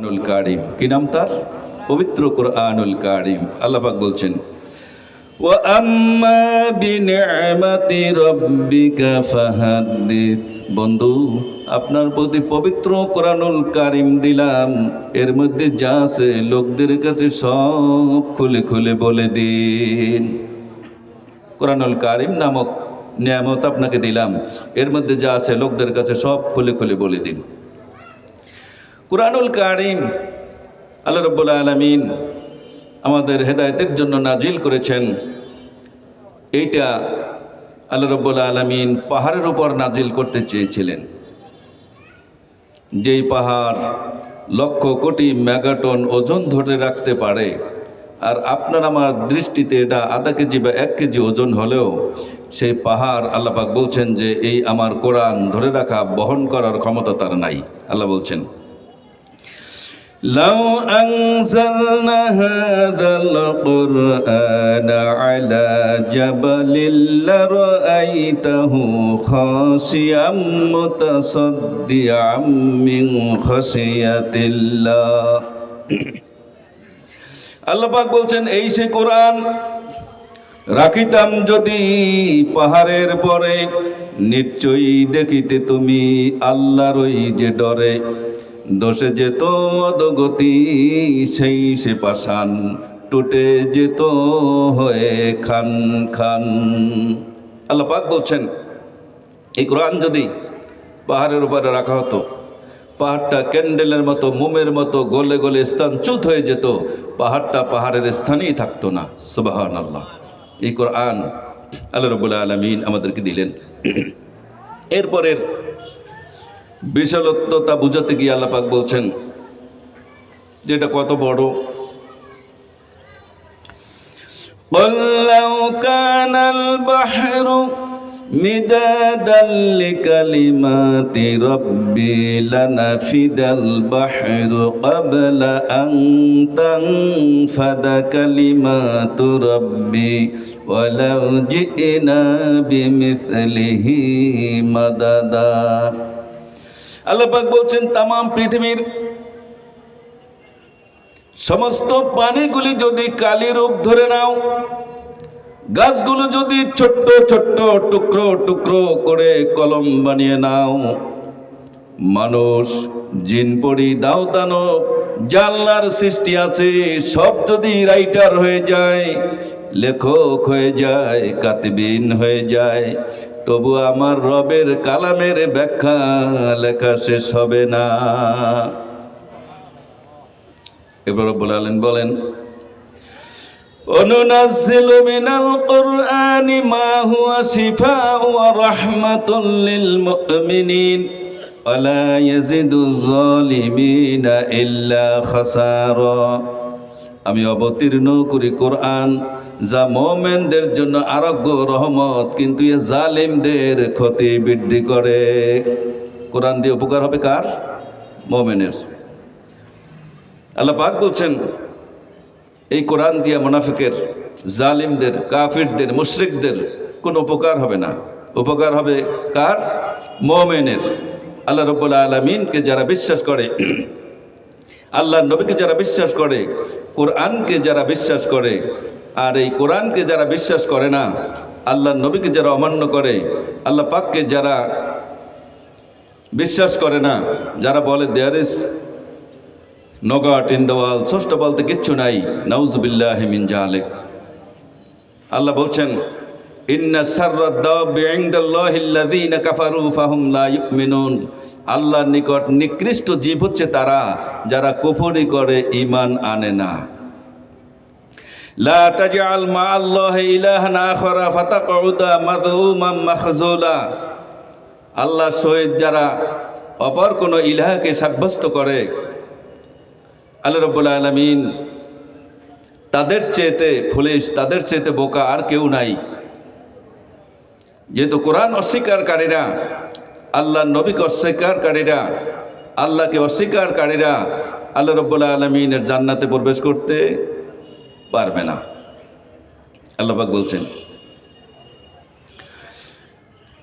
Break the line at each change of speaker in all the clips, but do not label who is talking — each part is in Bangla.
কুরআনুল কারীম, কি নাম তার? পবিত্র কুরআনুল কারীম। আল্লাহ পাক বলছেন, ওয়া আম্মা বিনি'মাতি রাব্বিকা ফাহাদ্দিস। বন্ধু, আপনার প্রতি পবিত্র কুরআনুল কারীম দিলাম, এর মধ্যে যা আছে লোকদের কাছে সব খুলে খুলে বলে দিন। কুরআনুল কারীম নামক নিয়ামত আপনাকে দিলাম, এর মধ্যে যা আছে লোকদের কাছে সব খুলে খুলে বলে দিন। কুরআনুল কারীম আল্লাহ রাব্বুল আলামিন আমাদের হেদায়েতের জন্য নাজিল করেছেন। এইটা আল্লাহ রাব্বুল আলামিন পাহাড়ের উপর নাজিল করতে চেয়েছিলেন, যেই পাহাড় লক্ষ কোটি মেগাটন ওজন ধরে রাখতে পারে। আর আপনার আমার দৃষ্টিতে এটা আধা কেজি বা 1 কেজি ওজন হলেও সেই পাহাড় আল্লাহ পাক বলছেন যে এই আমার কোরআন ধরে রাখা, বহন করার ক্ষমতা তার নাই। আল্লাহ বলছেন, لو أنزلنا هذا القرآن على جبل لرأيته خاشعا متصدعا من خشية الله। আল্লাহ পাক বলছেন, এই সে কোরআন রাখিতাম যদি পাহাড়ের পরে, নিশ্চয়ই দেখিতে তুমি আল্লাহর ওই যে ডরে, দোষে যেত অধোগতি সেই সে পাষাণ, টুটে যেত হয়ে খান খান। আল্লাহ পাক বলছেন, এই কোরআন যদি পাহাড়ের উপরে রাখা হতো, পাহাড়টা ক্যান্ডেলের মতো, মোমের মতো গলে গলে স্থানচ্যুত হয়ে যেত, পাহাড়টা পাহাড়ের স্থানেই থাকতো না। সুবহানাল্লাহ। এই কোরআন আল্লাহ রাব্বুল আলামিন আমাদেরকে দিলেন। এরপরের বিশালত্বতা বুঝাতে গিয়ে আল্লাহ পাক বলছেন যেটা কত বড়। قُلْ لَوْ كَانَ الْبَحْرُ مِدَادًا لِكَلِمَاتِ رَبِّي لَنَفِدَ الْبَحْرُ قَبْلَ أَنْ تَنْفَدَ كَلِمَاتُ رَبِّي وَلَوْ جِئْنَا بِمِثْلِهِ مَدَدًا। আল্লাহ পাক বলছেন, তামাম পৃথিবীর সমস্ত পানিগুলি যদি কালি রূপ ধরে নাও, গাছগুলো যদি ছোট্ট ছোট্ট টুকরো টুকরো করে কলম বানিয়ে নাও, মানুষ, জিন, পরি, দাও দানব, জানলার সৃষ্টি আছে, সব যদি রাইটার হয়ে যায়, লেখক হয়ে যায়, কাতিবিন হয়ে যায়, তবু আমার রবের কালামের ব্যাখ্যা লেখা শেষ হবে না। এবার রব্বুল আলামিন বলেন, অনুনাজ্জিলু মিনাল কুরআনি মা হুয়া শিফাউ ওয়া রাহমাতুল লিল মুমিনিন ওয়া লা ইয়াজিদুয যালিমিনা ইল্লা খাসারা। আমি অবতীর্ণ করি কোরআন, যা মুমিনদের জন্য আরোগ্য, রহমত, কিন্তু এ জালিমদের ক্ষতি বৃদ্ধি করে। কোরআন দিয়ে উপকার হবে কার? মুমিনের। আল্লাহ পাক বলছেন, এই কোরআন দিয়ে মুনাফিকের, জালিমদের, কাফিরদের, মুশরিকদের কোনো উপকার হবে না। উপকার হবে কার? মুমিনের। আল্লাহ রাব্বুল আলামিনকে যারা বিশ্বাস করে, আল্লাহর নবীকে যারা বিশ্বাস করে, কোরআনকে যারা বিশ্বাস করে, আর এই কোরআনকে যারা বিশ্বাস করে না, আল্লাহর নবীকে যারা অমান্য করে, আল্লাহ পাককে যারা বিশ্বাস করে না, যারা বলে there is no God in the world, ষষ্ঠ বলতে কিচ্ছু নাই, নাউযুবিল্লাহি মিন যালিক। আল্লাহ বলছেন, ইন্না শাররাদ দাওয়াবি ইনদাল্লাহি আল্লাযীনা কাফারু ফাহুম লা ইউমিনুন। আল্লাহর নিকট নিকৃষ্ট জীব হচ্ছে তারা যারা কুফরি করে, ঈমান আনে না। লা তাজআল মা'আল্লাহি ইলাহান আখারা ফাতাকউদা মাযমুমান মাখজুলা। আল্লাহর সহিত যারা অপর কোনো ইলাহকে সাব্যস্ত করে, আল্লাহ রাব্বুল আলামিন তাদের চেয়েতে ফুলিশ, তাদের চেয়েতে বোকা আর কেউ নাই। যেহেতু কোরআন অস্বীকারীরা, আল্লাহর নবীকে অস্বীকারীরা, আল্লাহকে অস্বীকারীরা আল্লাহ রাব্বুল আলামিনের জান্নাতে প্রবেশ করতে পারবে না। আল্লাহ পাক বলছেন,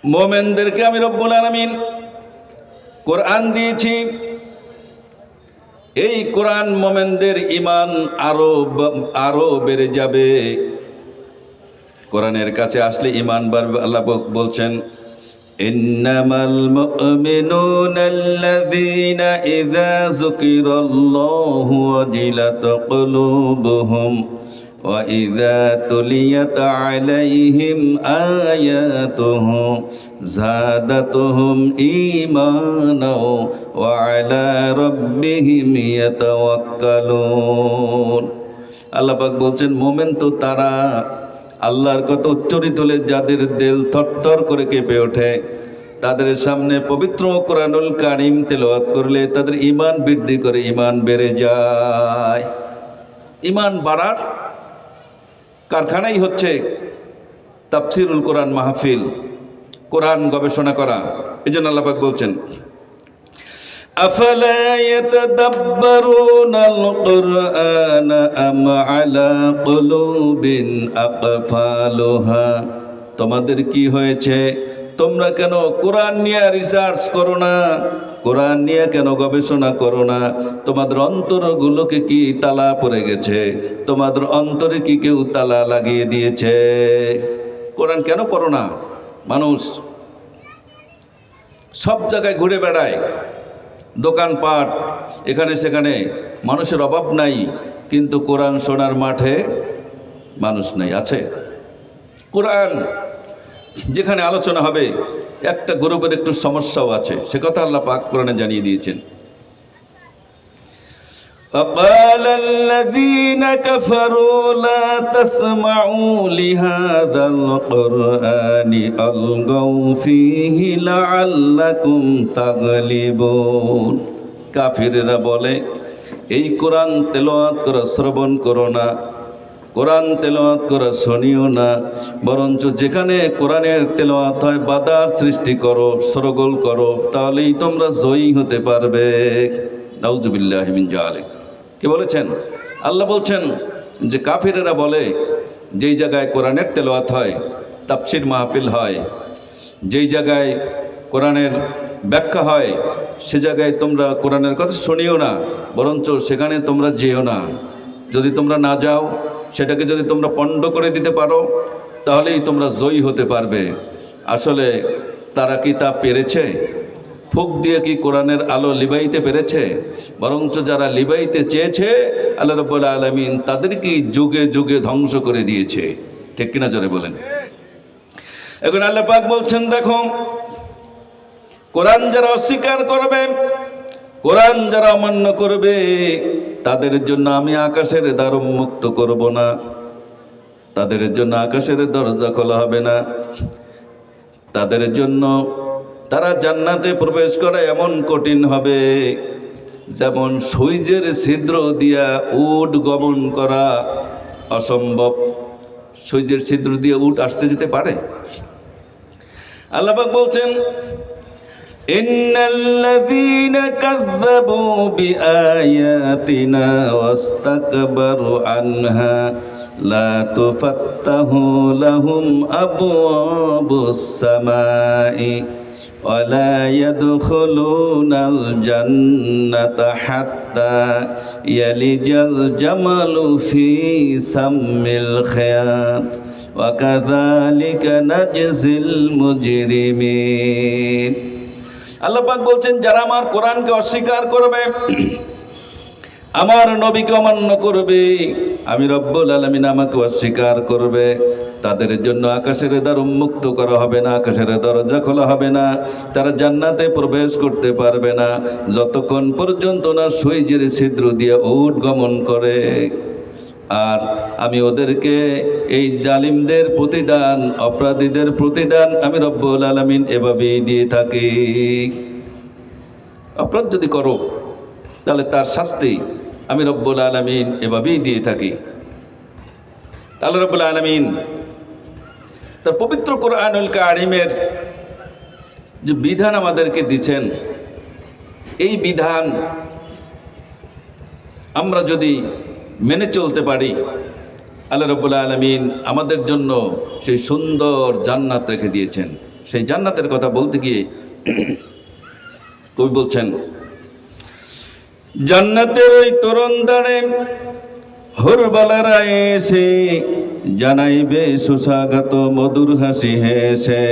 মুমিনদেরকে আমি রব্বুল আলামিন কোরআন দিয়েছি, এই কোরআন মোমেনদের ঈমান আরো বেড়ে যাবে। কোরআনের কাছে আসলে ঈমান বাড়বে। আল্লাহ বলছেন, ইন্নামাল মুমিনুনা আল্লাযীনা ইযা যুকিরাল্লাহু ওয়াজিলাত কুলুবুহুম ওয়া ইযা তুলিয়াত আলাইহিম আয়াতুহু যাদাতুহুম ঈমানাও ওয়া আলা রাব্বিহিম ইয়াতাওয়াক্কালুন। আল্লাহ পাক বলছেন, মুমিন তো তারা আল্লাহর কথা উচ্চারিত হলে যাদের দিল থরথর করে কেঁপে ওঠে, তাদের সামনে পবিত্র কোরআনুল কারীম তেলাওয়াত করলে তাদের ঈমান বৃদ্ধি করে, ঈমান বেড়ে যায়। ঈমান বাড়ার কারখানাই হচ্ছে তাফসিরুল কোরআন মাহফিল, কোরআন গবেষণা করা। এজন্য আল্লাহ পাক বলছেন, أفلا يتدبرون القرآن أم على قلوب أقفالها। তোমাদের কি হয়েছে? তোমরা কেন কোরআন নিয়ে রিসার্চ করো না? কোরআন নিয়ে কেন গবেষণা করো না? তোমাদের অন্তরগুলোকে কি তালা পড়ে গেছে? তোমাদের অন্তরে কি কেউ তালা লাগিয়ে দিয়েছে? কোরআন কেন পড়ো না? মানুষ সব জায়গায় ঘুরে বেড়ায়, দোকানপাট এখানে সেখানে, মানুষের অভাব নাই, কিন্তু কোরআন শোনার মাঠে মানুষ নাই। আছে কোরআন যেখানে আলোচনা হবে, একটা গ্রুপের একটু সমস্যাও আছে, সে কথা আল্লাহ পাক কোরআনে জানিয়ে দিয়েছেন। وقال الذين كفروا لا تسمعوا لهذا القرآن ألغوا فيه لعلكم تغلبون। কাফিররা বলে, এই কোরআন তেলাওয়াত করা শ্রবণ করো না, কোরআন তেলাওয়াত করা শুনিও না, বরঞ্চ যেখানে কোরআনের তেলাওয়াত হয় বাধার সৃষ্টি করো, সরগোল করো, তাহলেই তোমরা জয়ী হতে পারবে। নাউযুবিল্লাহি মিন যালিক। কে বলেছেন? আল্লাহ বলছেন যে কাফিরেরা বলে, যেই জায়গায় কোরআনের তেলাওয়াত হয়, তাফসীর মাহফিল হয়, যেই জায়গায় কোরআনের ব্যাখ্যা হয়, সে জায়গায় তোমরা কোরআনের কথা শুনিও না, বরঞ্চ সেখানে তোমরা যেও না। যদি তোমরা না যাও, সেটাকে যদি তোমরা পণ্ড করে দিতে পারো, তাহলেই তোমরা জয়ী হতে পারবে। আসলে তারা কি তা পেরেছে? ফুক দিয়ে কি কোরআনের আলো লিবাইতে পেরেছে? বরঞ্চ যারা লিবাইতে চেয়েছে, আল্লাহ রাব্বুল আলামিন তাদেরকে যুগে যুগে ধ্বংস করে দিয়েছে। ঠিক কিনা জোরে বলেন। এখন আল্লাহ পাক বলছেন, দেখো, কোরআন যারা অস্বীকার করবে, কোরআন যারা অমান্য করবে, তাদের জন্য আমি আকাশের দ্বার উন্মুক্ত করব না, তাদের জন্য আকাশের দরজা খোলা হবে না, তাদের জন্য তারা জান্নাতে প্রবেশ করা এমন কঠিন হবে যেমন সূর্যের ছিদ্র দিয়া উট গমন করা অসম্ভব। সূর্যের ছিদ্র দিয়ে উট আসতে যেতে পারে? আল্লাহ পাক বলছেন, ইন্নাল্লাযীনা কাযযাবু বিআয়াতিনা ওয়াস্তাকবারু আনহা লা তুফাত্তাহু লাহুম আবওয়াবুস সামাই ওয়ালা ইয়াদখুলুনাল জান্নাতা হাত্তা ইয়ালিজাল জামালু ফি সাম্মিল খিয়াত ওয়া কাযালিকা নাজজিল মুজরিমিন। আল্লাহ পাক বলছেন, যারা আমার কোরআনকে অস্বীকার করবে, আমার নবীকে অমান্য করবে, আমি রব্বুল আলামিন আমাকে অস্বীকার করবে, তাদের জন্য আকাশের দ্বার উন্মুক্ত করা হবে না, আকাশের দরজা খোলা হবে না, তারা জান্নাতে প্রবেশ করতে পারবে না যতক্ষণ পর্যন্ত না সূর্যের ছিদ্র দিয়ে উট গমন করে। আর আমি ওদেরকে, এই জালিমদের প্রতিদান, অপরাধীদের প্রতিদান আমি রব্বুল আলামিন এভাবেই দিয়ে থাকি। অপরাধ যদি করো, তাহলে তার শাস্তি আমি রব্বুল আলামিন এভাবেই দিয়ে থাকি। তাহলে রব্বুল আলামিন তার পবিত্র কোরআনুল কারীমের যে বিধান আমাদেরকে দিচ্ছেন, এই বিধান আমরা যদি মেনে চলতে পারি, আল্লাহ রাব্বুল আলামিন আমাদের জন্য সেই সুন্দর জান্নাত রেখে দিয়েছেন। সেই জান্নাতের কথা বলতে গিয়ে কবি বলছেন, জান্নাতের ওই তরুণ দ্বারে হুরবালারা এসে জানাইবে সুস্বাগত মধুর হাসি হেসে,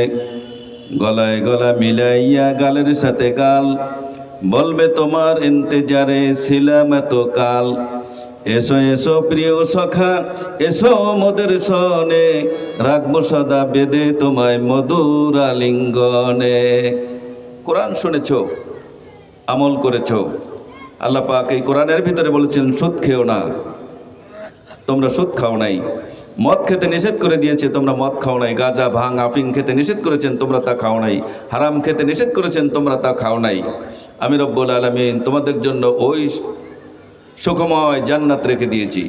গলায় গলা মিলাইয়া গালের সাথে গাল, বলবে তোমার ইন্তেজারে ছিলাম এত কাল। এসো এসো প্রিয় সখা, এসো মোদের সনে, রাখবো সদা বেদে তোমায় মধুর আলিঙ্গনে। কোরআন শুনেছ, আমল করেছ। আল্লাহ পাক এই কোরআনের ভিতরে বলেছেন সুদ খেও না, তোমরা সুদ খাও নাই। মদ খেতে নিষেধ করে দিয়েছে, তোমরা মদ খাও নাই। গাঁজা ভাং আফিং খেতে নিষেধ করেছেন, তোমরা তা খাও নাই। হারাম খেতে নিষেধ করেছেন, তোমরা তা খাও নাই। আমি রব্বুল আলামিন তোমাদের জন্য ওই সুখময় জান্নাত রেখে দিয়েছি।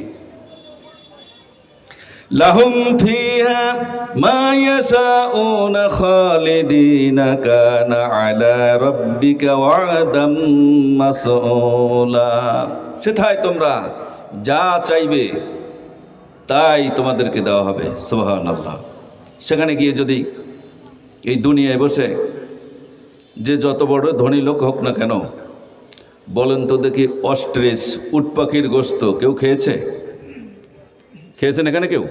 লাহুম ফিহা মা ইয়াশাউনা খালিদিনা কানা আলা রাব্বিকা ওয়াদাম মাসউলা। সেটাই তোমরা যা চাইবে তাই তোমাদেরকে দেওয়া হবে। সুবহানাল্লাহ। সেখানে গিয়ে যদি এই দুনিয়ায় বসে যে যত বড় ধনী লোক হোক না কেন, বলেন তো দেখি, অস্ট্রিচ উট পাখির গোস্ত কেউ খেয়েছে? খেয়েছেন এখানে কেউ?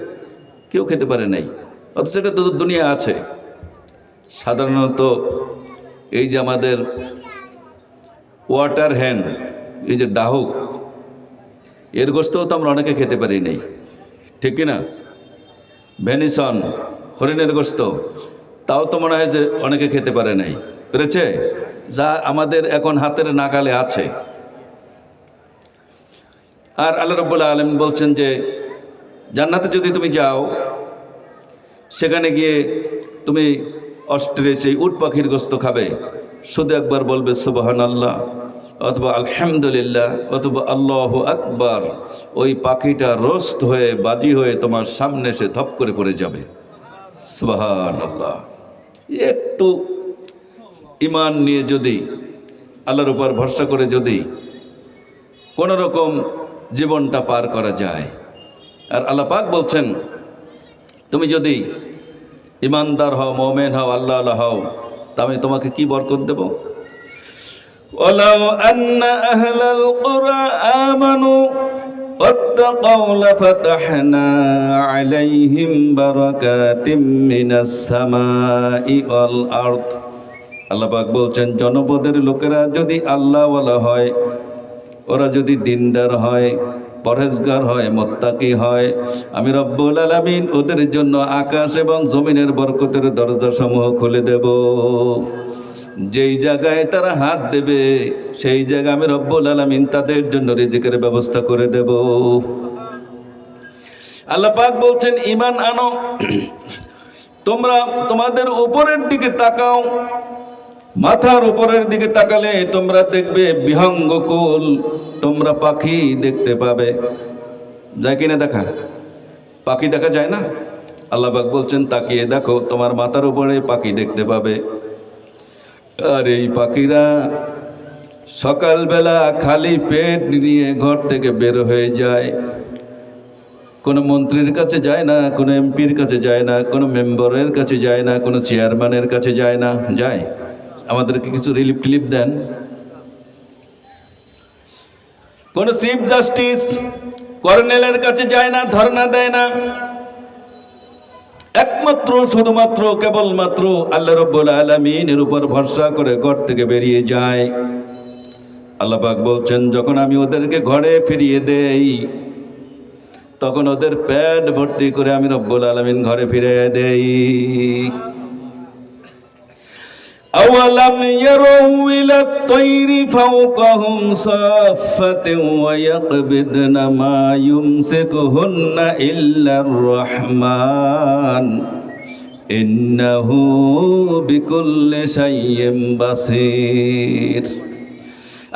কেউ খেতে পারে নাই। অথচ এটা তো দুনিয়া আছে। সাধারণত এই যে আমাদের ওয়াটার হ্যান্ড, এই যে ডাহুক, এর গোস্তও তো আমরা অনেকে খেতে পারি নাই, ঠিক কিনা? ভেনিসন, হরিণের গোস্ত, তাও তো মনে হয় যে অনেকে খেতে পারে নাই, পেরেছে? যা আমাদের এখন হাতের নাগালে আছে। আর আল্লাহ রাব্বুল আলামিন বলছেন যে জান্নাতে যদি তুমি যাও, সেখানে গিয়ে তুমি অস্ট্রিচ এই উট পাখির গোস্ত খাবে, শুধু একবার বলবে সুবহানাল্লাহ অথবা আলহামদুলিল্লাহ অথবা আল্লাহু আকবার, ওই পাখিটা রোস্ট হয়ে বাজি হয়ে তোমার সামনে এসে ধপ করে পড়ে যাবে। সুবহানাল্লাহ। একটু ইমান নিয়ে যদি, আল্লাহর উপর ভরসা করে যদি কোনো রকম জীবনটা পার করা যায়। আর আল্লাহ পাক বলছেন, তুমি যদি ইমানদার হও, মুমিন হও, আল্লাহ আল্লাহ হও, তা আমি তোমাকে কি বরকত দেব? ওয়ালাউ আন্না আহলাল কুরআ আমানু ওয়াত্তাকাউ লাফাতাহনা আলাইহিম বারাকাতিম মিনাস সামাই ওয়াল আরদ। আল্লাহ পাক বলছেন, জনপদের লোকেরা যদি আল্লাহওয়ালা হয়, ওরা যদি দিনদার হয়, পরহেজগার হয়, মুত্তাকি হয়, আমি রব্বুল আলামিন ওদের জন্য আকাশ এবং জমিনের বরকতের দরজা সমূহ খুলে দেব। যেই জায়গায় তারা হাত দেবে, সেই জায়গায় আমি রব্বুল আলামিন তাদের জন্য রিজিকের ব্যবস্থা করে দেব। আল্লাহ পাক বলছেন, ঈমান আনো, তোমরা তোমাদের উপরের দিকে তাকাও, মাথার উপরের দিকে তাকালে তোমরা দেখবে বিহঙ্গকুল, তোমরা পাখি দেখতে পাবে। যায় কিনা দেখা? পাখি দেখা যায় না? আল্লাহ পাক বলছেন, তাকিয়ে দেখো, তোমার মাথার উপরে পাখি দেখতে পাবে। আর এই পাখিরা সকালবেলা খালি পেট নিয়ে ঘর থেকে বের হয়ে যায়। কোনো মন্ত্রীর কাছে যায় না, কোনো এমপির কাছে যায় না, কোনো মেম্বারের কাছে যায় না, কোনো চেয়ারম্যানের কাছে যায় না। যায়? আমাদেরকে কিছু রিলিফ টিলিফ দেন? কোন চিফ জাস্টিস, কর্নেলের কাছে যায় না, ধর্ণা দেয় না। একমাত্র শুধুমাত্র কেবলমাত্র আল্লাহ রাব্বুল আলামিনের উপর ভরসা করে ঘর থেকে বেরিয়ে যায়। আল্লাহ পাক বলছেন, যখন আমি ওদেরকে ঘরে ফিরিয়ে দেই, তখন ওদের পেট ভর্তি করে আমি রব্বুল আলামিন ঘরে ফিরিয়ে দেই। أولم يروا إلى الطير فوقهم صافة ويقبضن ما يمسكهن إلا الرحمن إنه بكل شيء بصير।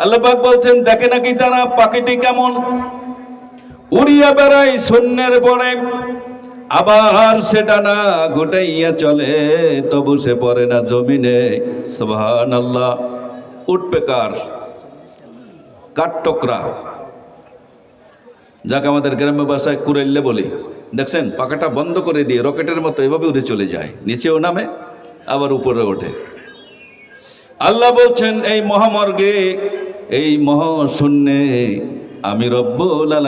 আল্লাহ পাক বলছেন, দেখে নাকি তারা পাখিটি কেমন উড়িয়া বেড়ায় শূন্যের পরে, আবার সেটা না ঘুটাইয়া চলে, তবু সে পড়ে না জমিনে। সুবহানাল্লাহ। উটপেকার, কাঠঠোকরা, যাকে আমাদের গ্রাম্য ভাষায় কুড়াইলে বলি, দেখছেন পাখাটা বন্ধ করে দিয়ে রকেটের মতো এভাবে উড়ে চলে যায়, নিচেও নামে আবার উপরে ওঠে। আল্লাহ বলছেন, এই মহামর্গে এই মহাশূন্যে আমি রব্বুল আলামিন